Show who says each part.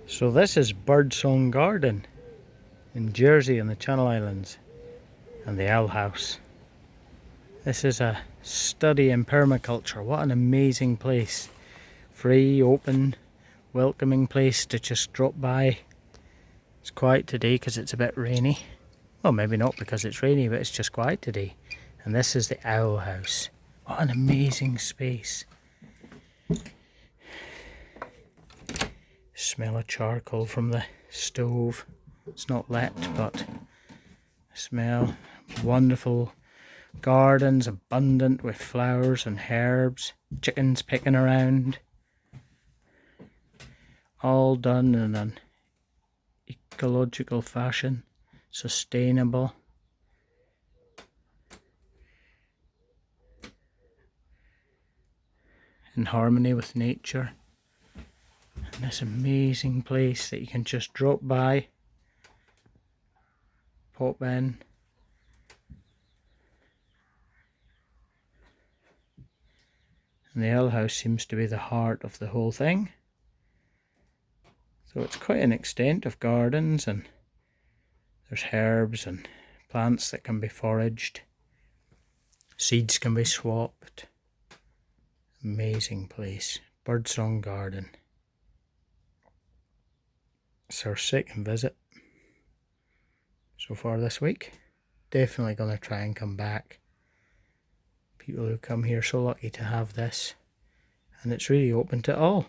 Speaker 1: So this is Birdsong Garden in Jersey and the Channel Islands and the Owl House. This is a study in permaculture. What an amazing place. Free, open, welcoming place to just drop by. It's quiet today because it's a bit rainy. Well, maybe not because it's rainy, but it's just quiet today. And this is the Owl House. What an amazing space. Smell of charcoal from the stove. It's not lit, but smell. Wonderful gardens, abundant with flowers and herbs. Chickens picking around. All done in an ecological fashion. Sustainable. In harmony with nature. And this amazing place that you can just drop by, pop in, and the Owl House seems to be the heart of the whole thing. So it's quite an extent of gardens, and there's herbs and plants that can be foraged, seeds can be swapped. Amazing place. Birdsong Garden. It's our second visit so far this week. Definitely going to try and come back. People who come here so lucky to have this, and it's really open to all.